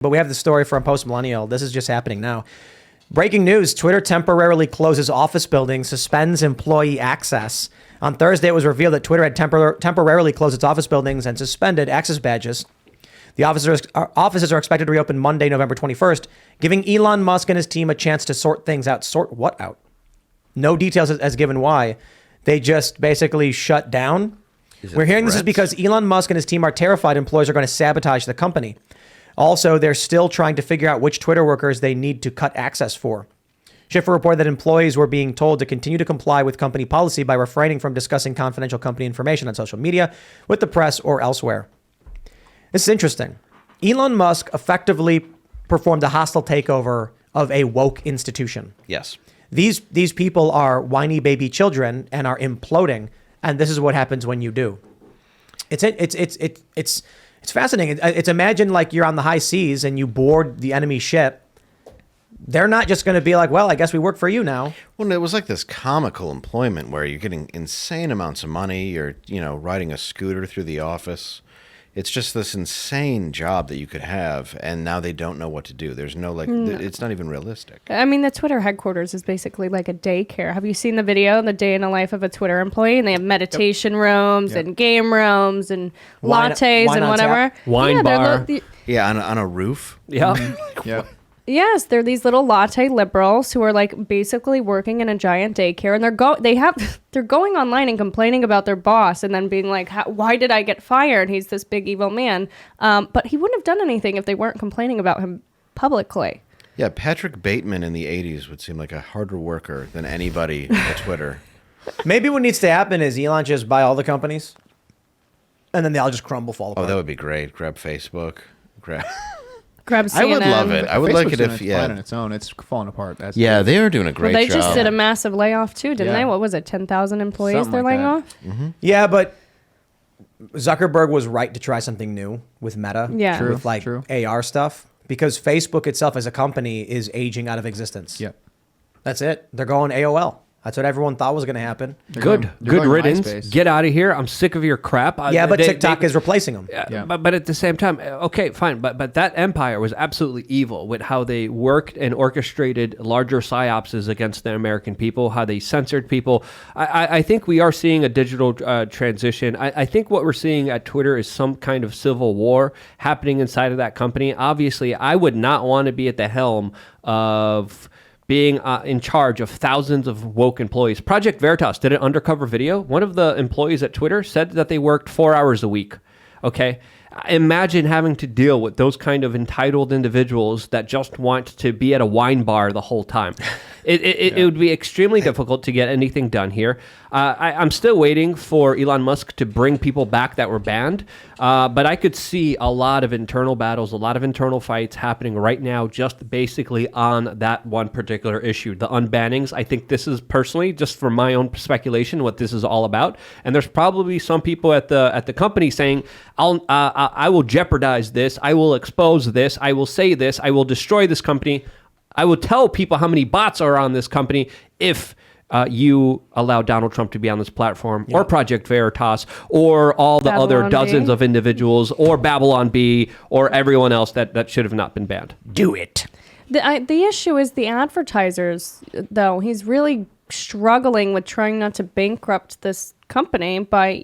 But we have the story from Post Millennial. This is just happening now. Breaking news, Twitter temporarily closes office buildings, suspends employee access. On Thursday, it was revealed that Twitter had temporarily closed its office buildings and suspended access badges. The offices are expected to reopen Monday, November 21st, giving Elon Musk and his team a chance to sort things out. Sort what out? No details as given why. They just basically shut down. We're hearing this is because Elon Musk and his team are terrified employees are going to sabotage the company. Also, they're still trying to figure out which Twitter workers they need to cut access for. Schiffer reported that employees were being told to continue to comply with company policy by refraining from discussing confidential company information on social media, with the press, or elsewhere. This is interesting. Elon Musk effectively performed a hostile takeover of a woke institution. Yes. These people are whiny baby children and are imploding, and this is what happens when you do. It's fascinating. It's imagine like you're on the high seas and you board the enemy ship. They're not just going to be like, well, I guess we work for you now. Well, it was like this comical employment where you're getting insane amounts of money. You're, riding a scooter through the office. It's just this insane job that you could have, and now they don't know what to do. There's no, it's not even realistic. I mean, the Twitter headquarters is basically like a daycare. Have you seen the video, the day in the life of a Twitter employee? And they have meditation rooms and game rooms and lattes and whatever. Wine bar. On a roof. Yeah. Yeah. Yes, they're these little latte liberals who are like basically working in a giant daycare, and they're going online and complaining about their boss, and then being like, "Why did I get fired? He's this big evil man." But he wouldn't have done anything if they weren't complaining about him publicly. Yeah, Patrick Bateman in the 80s would seem like a harder worker than anybody at Twitter. Maybe what needs to happen is Elon just buy all the companies, and then they all just fall apart. Oh, that would be great. Grab Facebook. Grab CNN. I would love it. I would like it if flat on its own. It's falling apart. They are doing a great job. They just did a massive layoff too, didn't they? What was it? 10,000 employees Something they're like laying that. off. Mm-hmm. Yeah, but Zuckerberg was right to try something new with Meta. Yeah. True, with true. AR stuff, because Facebook itself as a company is aging out of existence. Yep. That's it. They're going AOL. That's what everyone thought was going to happen. Good riddance. MySpace. Get out of here. I'm sick of your crap. Yeah, but TikTok is replacing them. Yeah. But at the same time, okay, fine. But that empire was absolutely evil with how they worked and orchestrated larger psyopses against the American people, how they censored people. I think we are seeing a digital transition. I think what we're seeing at Twitter is some kind of civil war happening inside of that company. Obviously, I would not want to be at the helm of being in charge of thousands of woke employees. Project Veritas did an undercover video. One of the employees at Twitter said that they worked 4 hours a week. Okay? Imagine having to deal with those kind of entitled individuals that just want to be at a wine bar the whole time. It would be extremely difficult to get anything done here. I'm still waiting for Elon Musk to bring people back that were banned, but I could see a lot of internal battles, a lot of internal fights happening right now just basically on that one particular issue, the unbannings. I think this is personally, just from my own speculation, what this is all about. And there's probably some people at the company saying, I will jeopardize this, I will expose this, I will say this, I will destroy this company. I will tell people how many bots are on this company if you allow Donald Trump to be on this platform, or Project Veritas, or all the other dozens of individuals, or Babylon Bee, or everyone else that should have not been banned. Do it. The issue is the advertisers, though. He's really struggling with trying not to bankrupt this company by,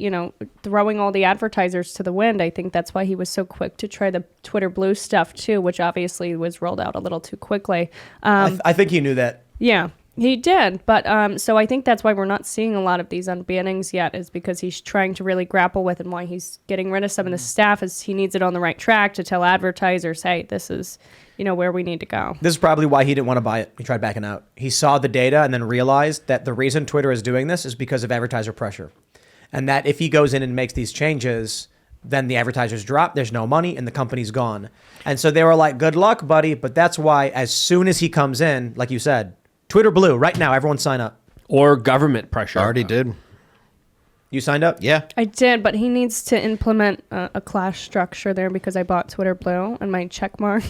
throwing all the advertisers to the wind. I think that's why he was so quick to try the Twitter Blue stuff too, which obviously was rolled out a little too quickly. I think he knew that. Yeah, he did. But so I think that's why we're not seeing a lot of these unbannings yet, is because he's trying to really grapple with, and why he's getting rid of some of the staff is he needs it on the right track to tell advertisers, hey, this is where we need to go. This is probably why he didn't want to buy it. He tried backing out. He saw the data and then realized that the reason Twitter is doing this is because of advertiser pressure. And that if he goes in and makes these changes, then the advertisers drop, there's no money, and the company's gone. And so they were like, good luck, buddy. But that's why as soon as he comes in, like you said, Twitter Blue, right now, everyone sign up. Or government pressure. I already did. You signed up? Yeah. I did, but he needs to implement a class structure there, because I bought Twitter Blue and my check mark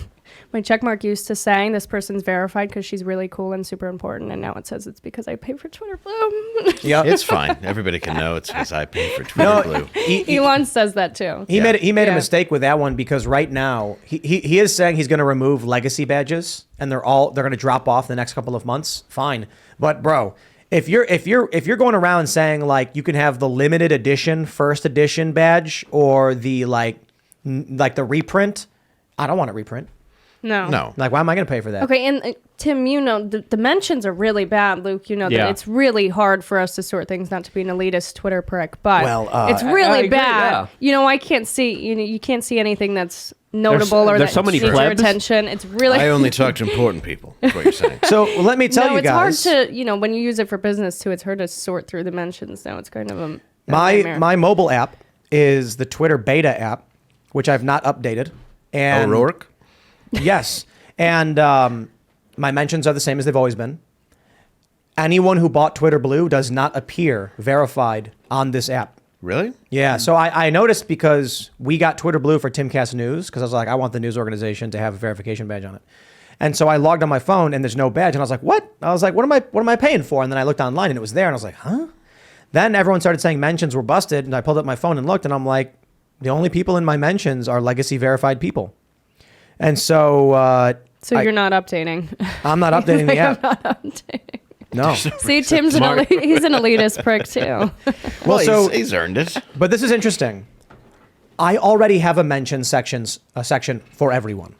My check mark used to say this person's verified because she's really cool and super important, and now it says it's because I pay for Twitter Blue. Yeah, It's fine. Everybody can know it's because I pay for Twitter Blue. Elon says that too. He made a Yeah. mistake with that one because right now he is saying he's going to remove legacy badges and they're going to drop off the next couple of months. Fine, but bro, if you're going around saying like you can have the limited edition first edition badge or the like the reprint, I don't want a reprint. No. Like, why am I going to pay for that? Okay, and Tim, you know, the mentions are really bad. Luke, you know Yeah. that it's really hard for us to sort things, not to be an elitist Twitter prick, but Well, it's I really agree, bad. yeah. You know, I can't see, you can't see anything that's notable or there's that so many needs your plebs. attention. It's really... I only talk to important people. That's what you're saying. So let me tell no, you it's guys. hard to, you know, when you use it for business too, it's hard to sort through the mentions now. It's kind of a my nightmare. mobile app is the Twitter beta app, which I've not updated. And O'Rourke? Yes. And my mentions are the same as they've always been. Anyone who bought Twitter Blue does not appear verified on this app. Really? Yeah. So I noticed because we got Twitter Blue for Timcast News because I was like, I want the news organization to have a verification badge on it. And so I logged on my phone and there's no badge. And I was like, what? I was like, what am I paying for? And then I looked online and it was there. And I was like, huh? Then everyone started saying mentions were busted. And I pulled up my phone and looked and I'm like, the only people in my mentions are legacy verified people. And so So you're not updating. I'm not updating the app. I'm not updating. No. See, Tim's he's an elitist prick too. Well, so he's earned it. but this is interesting. I already have a section for everyone.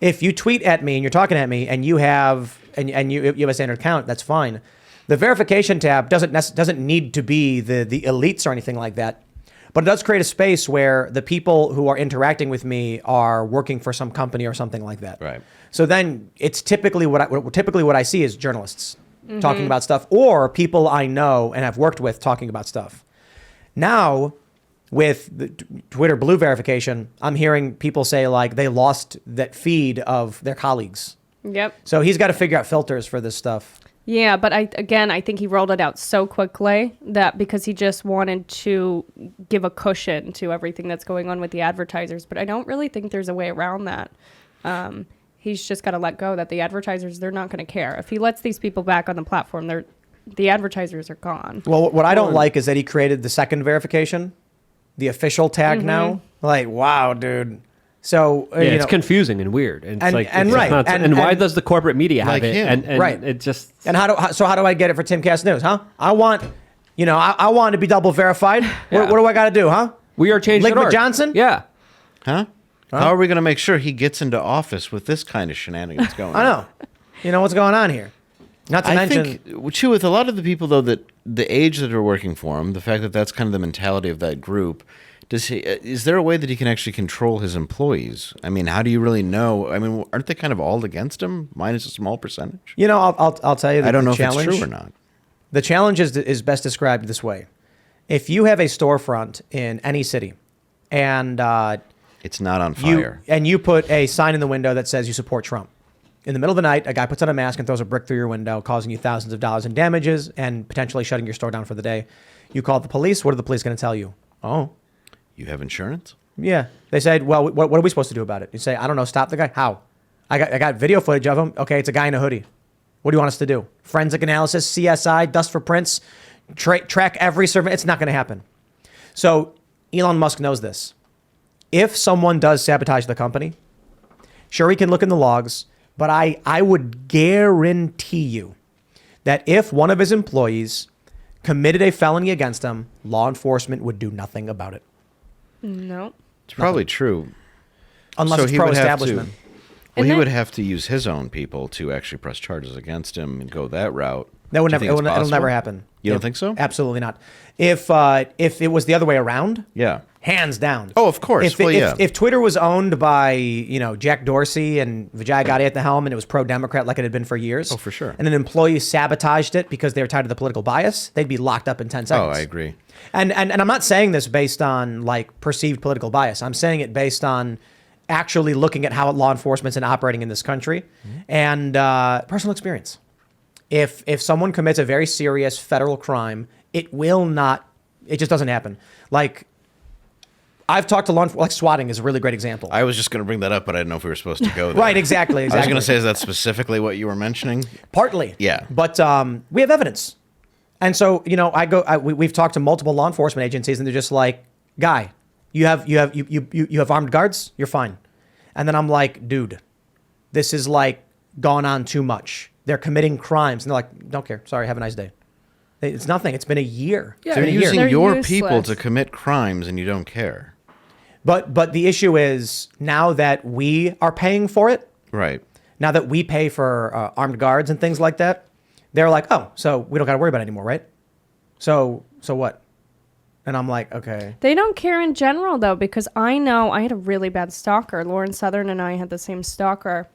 If you tweet at me and you're talking at me and you have you have a standard account, that's fine. The verification tab doesn't need to be the elites or anything like that. But it does create a space where the people who are interacting with me are working for some company or something like that. Right. So then it's typically what I see is journalists talking about stuff or people I know and have worked with talking about stuff. Now, with the Twitter Blue verification, I'm hearing people say like they lost that feed of their colleagues. Yep. So he's got to figure out filters for this stuff. Yeah, but I think he rolled it out so quickly that because he just wanted to give a cushion to everything that's going on with the advertisers. But I don't really think there's a way around that. He's just got to let go that the advertisers, they're not going to care. If he lets these people back on the platform, the advertisers are gone. Well, what I don't like is that he created the second verification, the official tag now. Like, wow, dude. So Yeah, it's confusing and weird. And, it's like, and it's right. not- And- and why and- does the corporate media have Like it? him. And Right. it just... And how do I get it for Timcast News, huh? I want to be double verified. Yeah. What do I got to do, huh? We are changing Liquid Johnson? Yeah. Huh? How are we going to make sure he gets into office with this kind of shenanigans going on? I know. You know what's going on here. Not to I mention, think, too, with a lot of the people, though, that the age that are working for him, the fact that that's kind of the mentality of that group, is there a way that he can actually control his employees? I mean, how do you really know? I mean, aren't they kind of all against him, minus a small percentage? I'll tell you the I don't know challenge. if it's true or not. The challenge is best described this way. If you have a storefront in any city and It's not on fire. you put a sign in the window that says you support Trump. In the middle of the night, a guy puts on a mask and throws a brick through your window, causing you thousands of dollars in damages and potentially shutting your store down for the day. You call the police. What are the police going to tell you? Oh, You have insurance? yeah. They said, well, what are we supposed to do about it? You say, I don't know. Stop the guy. How? I got video footage of him. Okay, it's a guy in a hoodie. What do you want us to do? Forensic analysis, CSI, dust for prints, track every servant. It's not going to happen. So Elon Musk knows this. If someone does sabotage the company, sure, he can look in the logs, but I would guarantee you that if one of his employees committed a felony against him, law enforcement would do nothing about it. No. It's probably true. Unless it's he would have to- pro-establishment. Well, And he then- would have to use his own people to actually press charges against him and go that route. That would Do you never. think it's It'll possible? never happen. You don't think so? Absolutely not. If it was the other way around, Yeah. hands down. Oh, of course. If, Well, if, yeah. if Twitter was owned by Jack Dorsey and Vijay Gadde at the helm, and it was pro-Democrat like it had been for years, Oh, for sure. and an employee sabotaged it because they were tied to the political bias, they'd be locked up in 10 Oh, seconds. I agree. And I'm not saying this based on like perceived political bias. I'm saying it based on actually looking at how law enforcement's been operating in this country and personal experience. If someone commits a very serious federal crime, it just doesn't happen. Like I've talked to law enforcement, like swatting is a really great example. I was just going to bring that up, but I didn't know if we were supposed to go there. Right, exactly. I was going to say, is that specifically what you were mentioning? Partly. Yeah. But we have evidence. And so, we've talked to multiple law enforcement agencies and they're just like, guy, you have armed guards, you're fine. And then I'm like, dude, this is like gone on too much. They're committing crimes. And they're like, don't care. Sorry, have a nice day. It's nothing. It's been a year. Yeah, it's been they're a year. using They're your useless. people to commit crimes and you don't care. But the issue is now that we are paying for it, Right. now that we pay for armed guards and things like that, they're like, oh, so we don't got to worry about it anymore, right? So what? And I'm like, okay. They don't care in general, though, because I know I had a really bad stalker. Lauren Southern and I had the same stalker.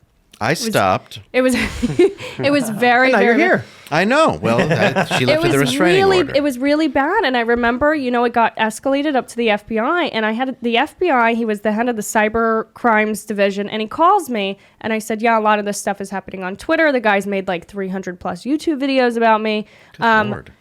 I stopped. It was it was very, Now very... you're here. I know. Well, she It lifted was the restraining really, order. it was really bad, and I remember, it got escalated up to the FBI, and I had the FBI. He was the head of the cyber crimes division, and he calls me, and I said, "Yeah, a lot of this stuff is happening on Twitter. The guy's made like 300 plus YouTube videos about me." Good Lord.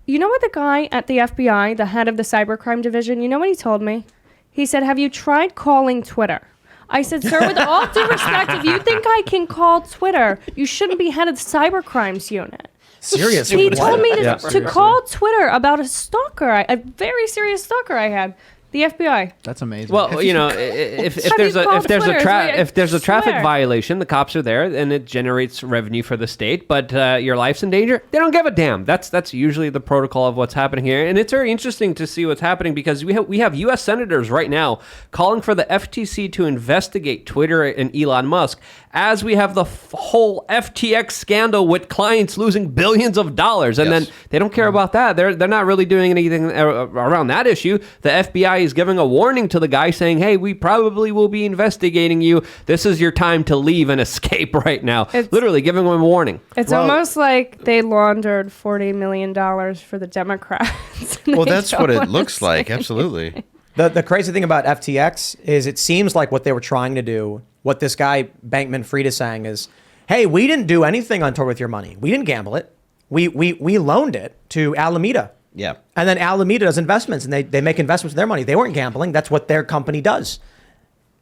You know what the guy at the FBI, the head of the cybercrime division, you know what he told me? He said, "Have you tried calling Twitter?" I said, "Sir, with all due respect, if you think I can call Twitter, you shouldn't be head of the cybercrimes unit." Serious. He told me Yeah, to seriously. call Twitter about a stalker, a very serious stalker I had. The FBI. That's amazing. Well, if Have there's you a called if there's a Twitter? I if there's a traffic swear. violation, the cops are there and it generates revenue for the state. But your life's in danger, they don't give a damn. That's usually the protocol of what's happening here, and it's very interesting to see what's happening because we have U.S. senators right now calling for the FTC to investigate Twitter and Elon Musk, as we have the whole FTX scandal with clients losing billions of dollars, and Yes. then they don't care about that. They're not really doing anything around that issue. The FBI is giving a warning to the guy saying, "Hey, we probably will be investigating you. This is your time to leave and escape right now." Literally giving him a warning. It's Well- almost like they laundered $40 million for the Democrats. Well, that's what it looks like. Absolutely. The crazy thing about FTX is it seems like what they were trying to do, what this guy Bankman Fried is saying is, hey, we didn't do anything on tour with your money. We didn't gamble it. We loaned it to Alameda. Yeah. And then Alameda does investments and they make investments with their money. They weren't gambling. That's what their company does.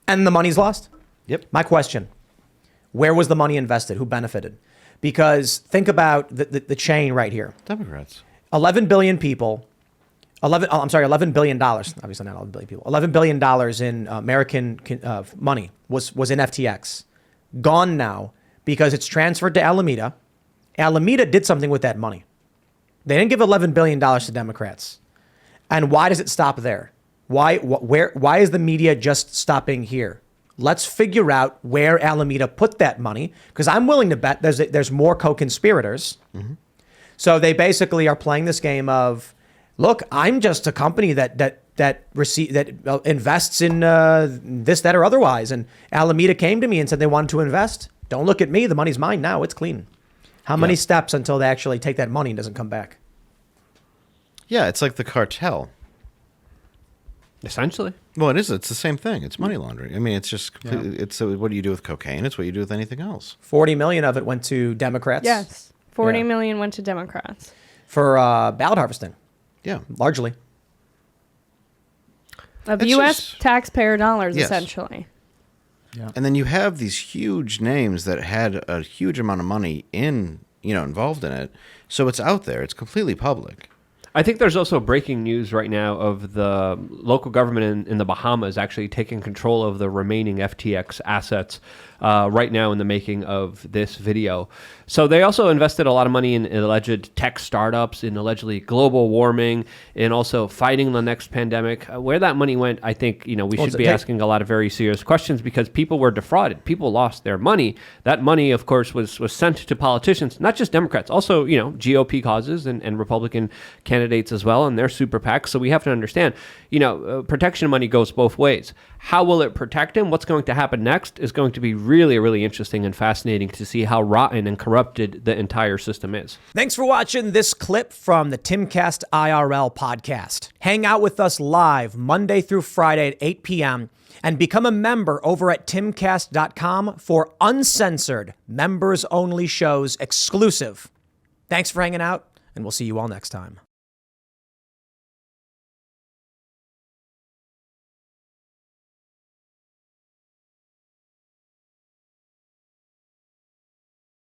And the money's lost. Yep. My question, where was the money invested? Who benefited? Because think about the chain right here. Democrats. 11 billion people, $11 billion, obviously not 11 billion people, $11 billion in American money was in FTX. Gone now because it's transferred to Alameda. Alameda did something with that money. They didn't give $11 billion to Democrats. And why does it stop there? Why is the media just stopping here? Let's figure out where Alameda put that money, because I'm willing to bet there's more co-conspirators. Mm-hmm. So they basically are playing this game of, look, I'm just a company that invests in this, that, or otherwise. And Alameda came to me and said they wanted to invest. Don't look at me. The money's mine now. It's clean. How many steps until they actually take that money and doesn't come back? Yeah, it's like the cartel. Essentially. Well, it is. It's the same thing. It's money laundering. I mean, it's just completely, it's what do you do with cocaine? It's what you do with anything else. 40 million of it went to Democrats. Yes. 40 Yeah. million went to Democrats. For ballot harvesting, Yeah. largely. Of It's U.S. just- taxpayer dollars, Yes. essentially. And then you have these huge names that had a huge amount of money involved in it. So it's out there. It's completely public. I think there's also breaking news right now of the local government in the Bahamas actually taking control of the remaining FTX assets right now in the making of this video. So they also invested a lot of money in alleged tech startups, in allegedly global warming, and also fighting the next pandemic. Where that money went, I think we should be asking a lot of very serious questions, because people were defrauded. People lost their money. That money, of course, was sent to politicians, not just Democrats, also GOP causes and Republican candidates as well, and their super PACs. So we have to understand, protection money goes both ways. How will it protect him? What's going to happen next is going to be really, really interesting and fascinating to see how rotten and corrupted the entire system is. Thanks for watching this clip from the Timcast IRL podcast. Hang out with us live Monday through Friday at 8 p.m. and become a member over at timcast.com for uncensored, members-only shows exclusive. Thanks for hanging out, and we'll see you all next time.